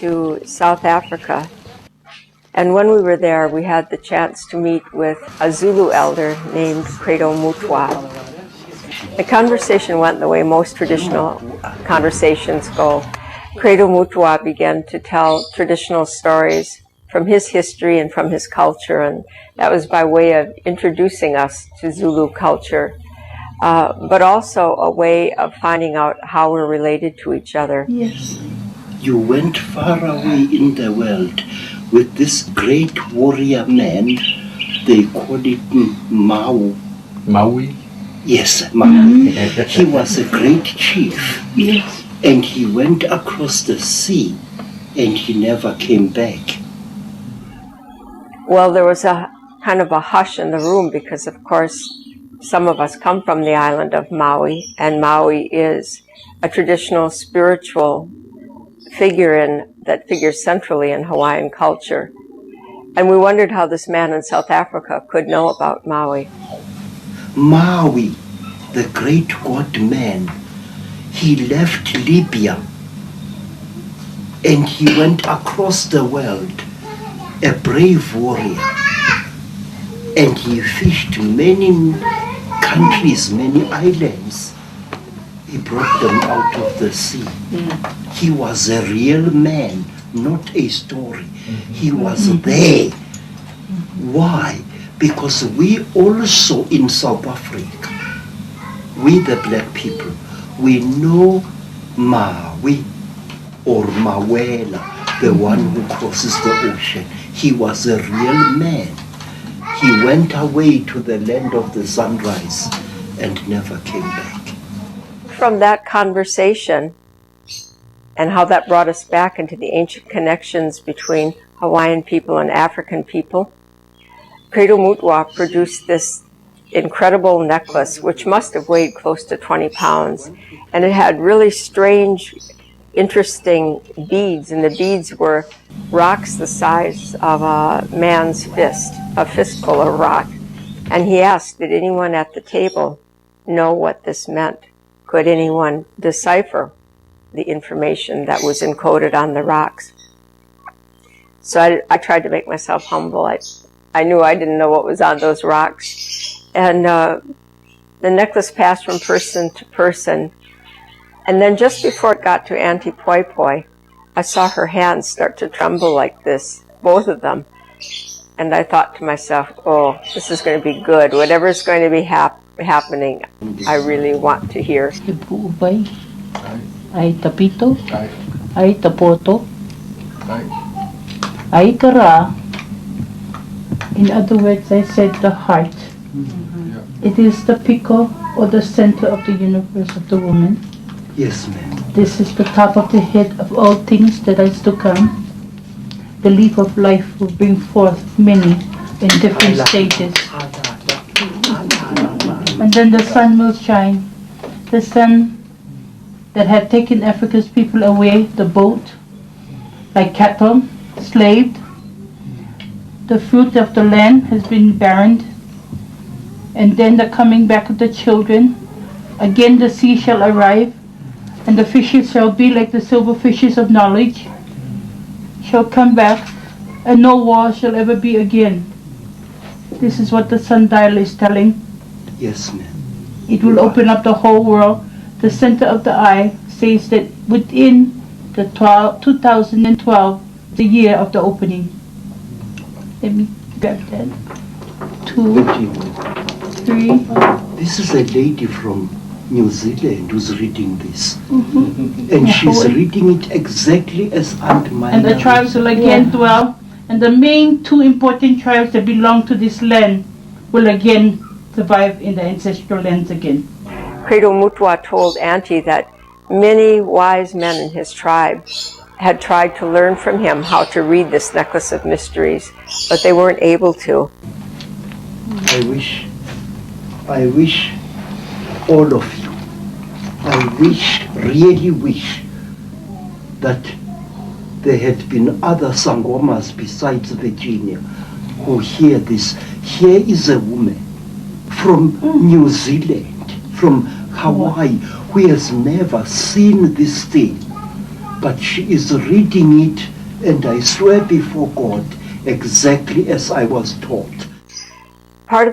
to South Africa. And when we were there, we had the chance to meet with a Zulu elder named Credo Mutwa. The conversation went the way most traditional conversations go. Credo Mutwa began to tell traditional stories from his history and from his culture, and that was by way of introducing us to Zulu culture, but also a way of finding out how we're related to each other. Yes. You went far away in the world with this great warrior man. They call it Maui? Yes, Maui. He was a great chief. Yes. And he went across the sea and he never came back. Well, there was a kind of a hush in the room because, of course, some of us come from the island of Maui, and Maui is a traditional spiritual figure that figures centrally in Hawaiian culture. And we wondered how this man in South Africa could know about Maui. Maui, the great god man, he left Libya and he went across the world, a brave warrior, and he fished many countries, many islands. He brought them out of the sea. He was a real man, not a story. He was there. Why? Because we also in South Africa, we the black people, we know Maui or Mawela, the one who crosses the ocean. He was a real man. He went away to the land of the sunrise and never came back. From that conversation and how that brought us back into the ancient connections between Hawaiian people and African people, Credo Mutwa produced this incredible necklace, which must have weighed close to 20 pounds. And it had really strange, interesting beads, and the beads were rocks the size of a man's fist, a fistful of rock. And he asked, did anyone at the table know what this meant? Could anyone decipher the information that was encoded on the rocks? So I tried to make myself humble. I knew I didn't know what was on those rocks. And the necklace passed from person to person. And then just before it got to Auntie Poi Poi, I saw her hands start to tremble like this, both of them. And I thought to myself, oh, this is going to be good. Whatever's going to be happening, I really want to hear. Ai tapito, ai tapoto, ai kara. In other words, I said the heart. It is the pico or the center of the universe of the woman. Yes, ma'am. This is the top of the head of all things that is to come. The leaf of life will bring forth many in different stages. And then the sun will shine. The sun that had taken Africa's people away, the boat, like cattle, slaved. The fruit of the land has been barren. And then the coming back of the children. Again the sea shall arrive, and the fishes shall be like the silver fishes of knowledge, shall come back, and no war shall ever be again. This is what the sundial is telling. Yes, ma'am. It will open up the whole world. The center of the eye says that within the 2012, the year of the opening. Let me grab that. 2, 3. This is a lady from New Zealand who's reading this. And she's reading it exactly as Aunt Maya. And the tribes will again dwell. And the main 2 important tribes that belong to this land will again survive in the ancestral lands again. Credo Mutwa told Auntie that many wise men in his tribe had tried to learn from him how to read this necklace of mysteries, but they weren't able to. I wish all of you, really wish that there had been other Sangomas besides Virginia who hear this. Here is a woman from New Zealand, from Hawaii, who has never seen this thing. but she is reading it, and I swear before God, exactly as I was taught.